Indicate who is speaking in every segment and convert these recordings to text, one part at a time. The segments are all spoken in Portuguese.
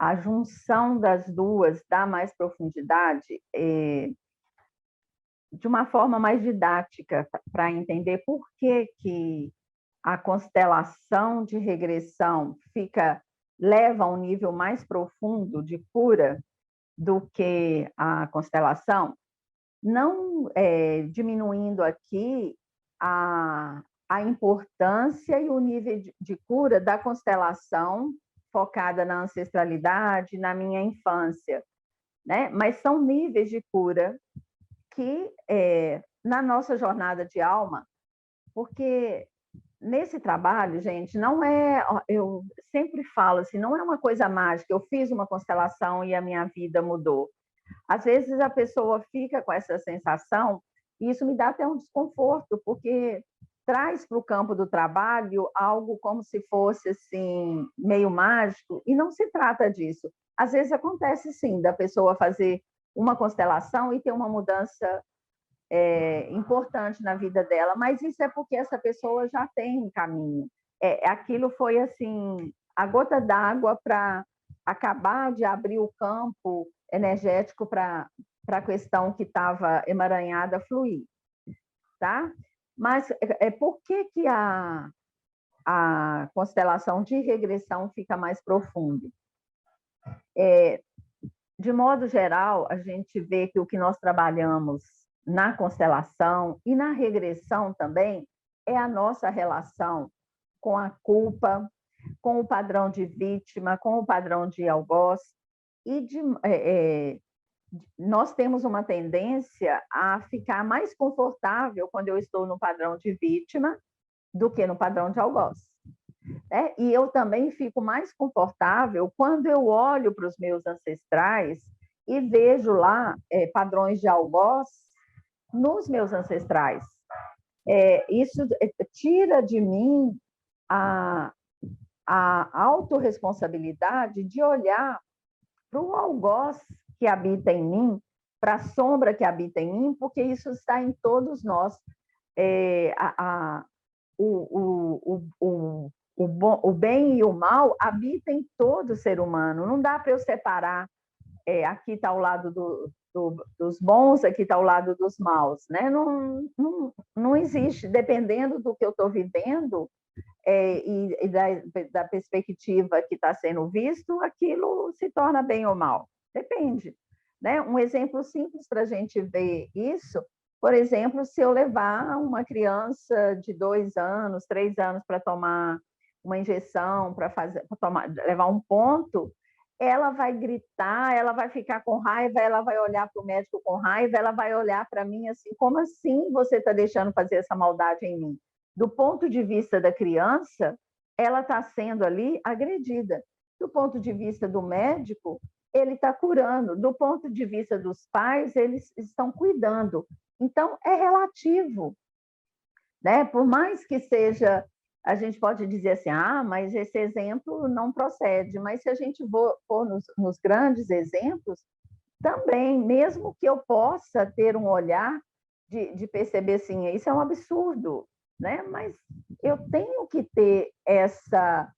Speaker 1: a junção das duas dá mais profundidade, de uma forma mais didática, para entender por que que a constelação de regressão leva a um nível mais profundo de cura do que a constelação, não diminuindo aqui a importância e o nível de cura da constelação focada na ancestralidade, na minha infância, né? Mas são níveis de cura que, na nossa jornada de alma, porque nesse trabalho, gente, não é, eu sempre falo assim, não é uma coisa mágica, eu fiz uma constelação e a minha vida mudou. Às vezes a pessoa fica com essa sensação, e isso me dá até um desconforto, porque traz para o campo do trabalho algo como se fosse assim, meio mágico, e não se trata disso. Às vezes acontece sim, da pessoa fazer uma constelação e ter uma mudança importante na vida dela, mas isso é porque essa pessoa já tem um caminho. Aquilo foi assim, a gota d'água para acabar de abrir o campo energético para a questão que estava emaranhada fluir, tá? Mas por que que a constelação de regressão fica mais profunda? De modo geral, a gente vê que o que nós trabalhamos na constelação e na regressão também é a nossa relação com a culpa, com o padrão de vítima, com o padrão de algoz, e nós temos uma tendência a ficar mais confortável quando eu estou no padrão de vítima do que no padrão de algoz. E eu também fico mais confortável quando eu olho para os meus ancestrais e vejo lá padrões de algoz nos meus ancestrais. Isso tira de mim a autorresponsabilidade de olhar para o algoz que habita em mim, para a sombra que habita em mim, porque isso está em todos nós. O bem e o mal habitam em todo ser humano. Não dá para eu separar, aqui está o lado dos bons, aqui está o lado dos maus, né? Não existe. Dependendo do que eu estou vivendo e da perspectiva que está sendo visto, aquilo se torna bem ou mal. Depende, né? Um exemplo simples para a gente ver isso, por exemplo, se eu levar uma criança de 2 anos, 3 anos para tomar uma injeção, para levar um ponto, ela vai gritar, ela vai ficar com raiva, ela vai olhar para o médico com raiva, ela vai olhar para mim assim, como assim você está deixando fazer essa maldade em mim? Do ponto de vista da criança, ela está sendo ali agredida. Do ponto de vista do médico, ele está curando. Do ponto de vista dos pais, eles estão cuidando. Então, é relativo, né? Por mais que seja, a gente pode dizer assim, mas esse exemplo não procede. Mas se a gente for nos grandes exemplos, também, mesmo que eu possa ter um olhar de perceber assim, isso é um absurdo, né? Mas eu tenho que ter essa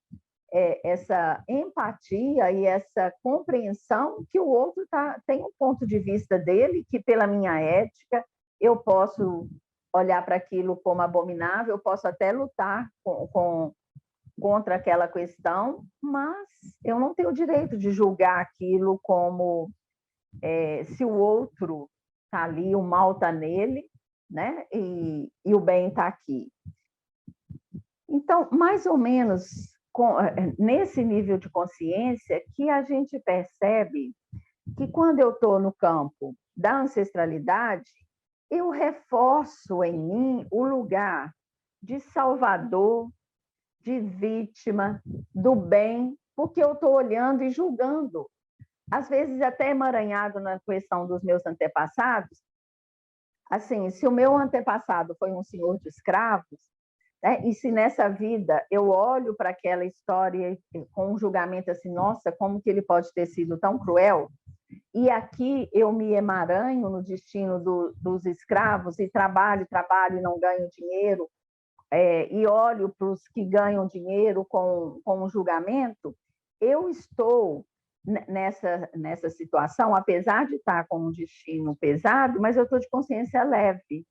Speaker 1: empatia e essa compreensão que o outro tem um ponto de vista dele, que pela minha ética eu posso olhar para aquilo como abominável, eu posso até lutar contra aquela questão, mas eu não tenho o direito de julgar aquilo como se o outro está ali, o mal está nele, né? E o bem está aqui. Então, mais ou menos nesse nível de consciência que a gente percebe que quando eu estou no campo da ancestralidade, eu reforço em mim o lugar de salvador, de vítima, do bem, porque eu estou olhando e julgando. Às vezes até emaranhado na questão dos meus antepassados. Assim, se o meu antepassado foi um senhor de escravos, né, e se nessa vida eu olho para aquela história com um julgamento assim, nossa, como que ele pode ter sido tão cruel? E aqui eu me emaranho no destino dos escravos e trabalho e não ganho dinheiro, e olho para os que ganham dinheiro com um julgamento, eu estou nessa situação, apesar de estar com um destino pesado, mas eu estou de consciência leve,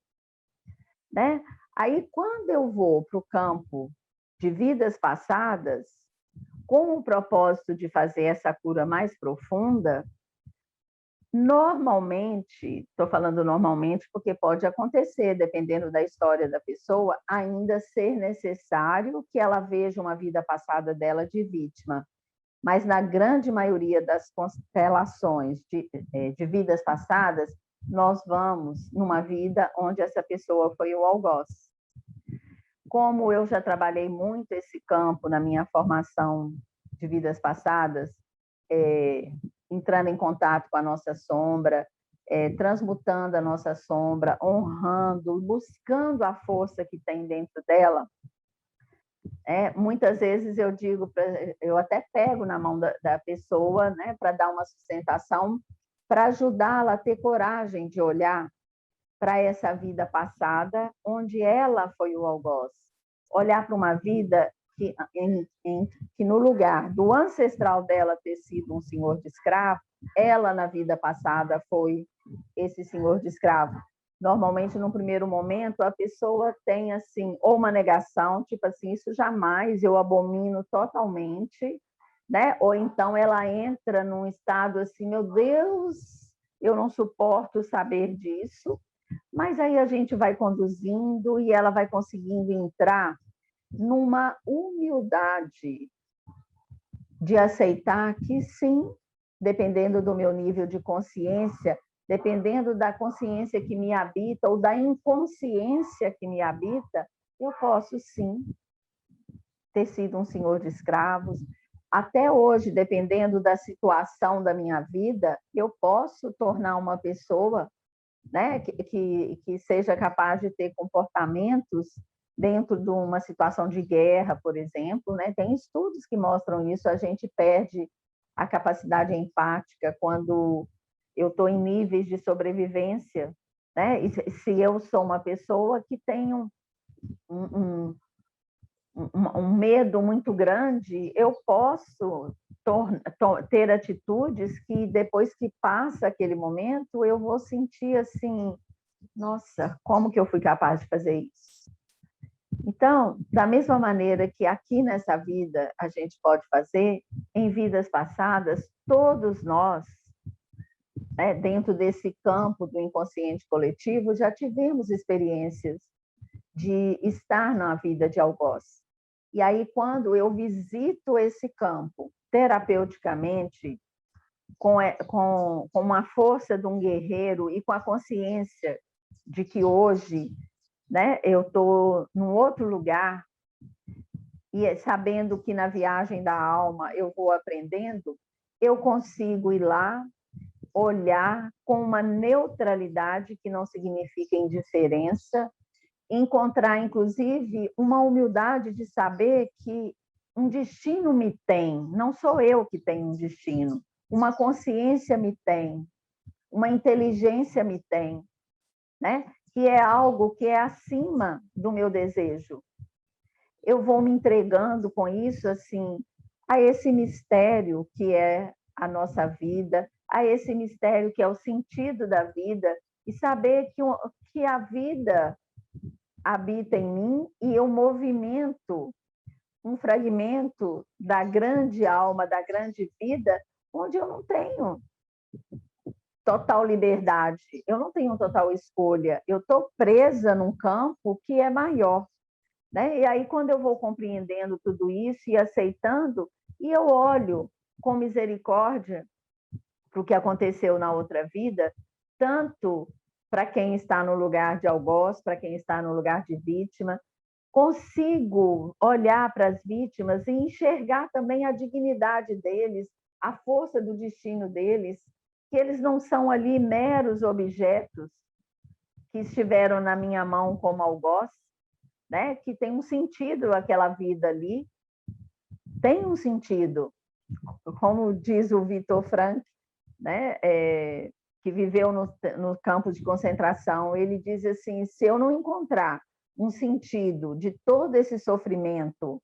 Speaker 1: né? Aí, quando eu vou para o campo de vidas passadas, com o propósito de fazer essa cura mais profunda, normalmente, estou falando normalmente porque pode acontecer, dependendo da história da pessoa, ainda ser necessário que ela veja uma vida passada dela de vítima. Mas na grande maioria das constelações de vidas passadas, nós vamos numa vida onde essa pessoa foi o algoz. Como eu já trabalhei muito esse campo na minha formação de vidas passadas, entrando em contato com a nossa sombra, transmutando a nossa sombra, honrando, buscando a força que tem dentro dela. Muitas vezes eu digo, eu até pego na mão da pessoa, né, para dar uma sustentação, para ajudá-la a ter coragem de olhar para essa vida passada, onde ela foi o algoz. Olhar para uma vida que no lugar do ancestral dela ter sido um senhor de escravo, ela na vida passada foi esse senhor de escravo. Normalmente, num primeiro momento, a pessoa tem assim, ou uma negação, tipo assim, isso jamais, eu abomino totalmente, né? Ou então ela entra num estado assim, meu Deus, eu não suporto saber disso, mas aí a gente vai conduzindo e ela vai conseguindo entrar numa humildade de aceitar que sim, dependendo do meu nível de consciência, dependendo da consciência que me habita ou da inconsciência que me habita, eu posso sim ter sido um senhor de escravos. Até hoje, dependendo da situação da minha vida, eu posso tornar uma pessoa, né, que seja capaz de ter comportamentos dentro de uma situação de guerra, por exemplo, né? Tem estudos que mostram isso. A gente perde a capacidade empática quando eu estou em níveis de sobrevivência, né? E se eu sou uma pessoa que tem um medo muito grande, eu posso ter atitudes que depois que passa aquele momento, eu vou sentir assim, nossa, como que eu fui capaz de fazer isso? Então, da mesma maneira que aqui nessa vida a gente pode fazer, em vidas passadas, todos nós, né, dentro desse campo do inconsciente coletivo, já tivemos experiências de estar na vida de algoz. E aí, quando eu visito esse campo terapeuticamente, com a força de um guerreiro e com a consciência de que hoje, né, eu estou num outro lugar, e sabendo que na viagem da alma eu vou aprendendo, eu consigo ir lá, olhar com uma neutralidade que não significa indiferença, encontrar, inclusive, uma humildade de saber que um destino me tem, não sou eu que tenho um destino, uma consciência me tem, uma inteligência me tem, né? Que é algo que é acima do meu desejo. Eu vou me entregando com isso, assim, a esse mistério que é a nossa vida, a esse mistério que é o sentido da vida, e saber que a vida habita em mim e eu movimento um fragmento da grande alma, da grande vida, onde eu não tenho total liberdade, eu não tenho total escolha, eu estou presa num campo que é maior. Né? E aí, quando eu vou compreendendo tudo isso e aceitando, e eu olho com misericórdia para o que aconteceu na outra vida, tanto para quem está no lugar de algoz, para quem está no lugar de vítima, consigo olhar para as vítimas e enxergar também a dignidade deles, a força do destino deles, que eles não são ali meros objetos que estiveram na minha mão como algoz, né? Que tem um sentido aquela vida ali, tem um sentido. Como diz o Viktor Frankl, né? Que viveu no campo de concentração, ele diz assim, se eu não encontrar um sentido de todo esse sofrimento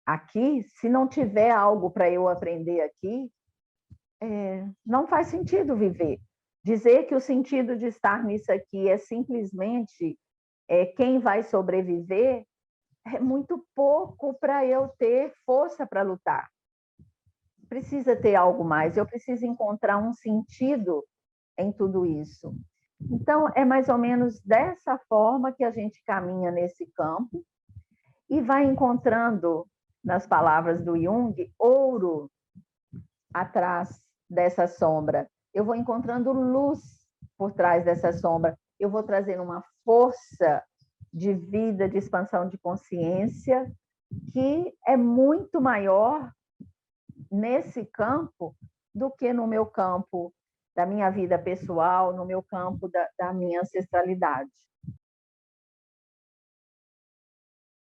Speaker 1: aqui, se não tiver algo para eu aprender aqui, não faz sentido viver. Dizer que o sentido de estar nisso aqui é simplesmente quem vai sobreviver é muito pouco para eu ter força para lutar. Precisa ter algo mais, eu preciso encontrar um sentido em tudo isso. Então, é mais ou menos dessa forma que a gente caminha nesse campo e vai encontrando, nas palavras do Jung, ouro atrás dessa sombra. Eu vou encontrando luz por trás dessa sombra. Eu vou trazendo uma força de vida, de expansão de consciência, que é muito maior nesse campo do que no meu campo da minha vida pessoal, no meu campo da minha ancestralidade.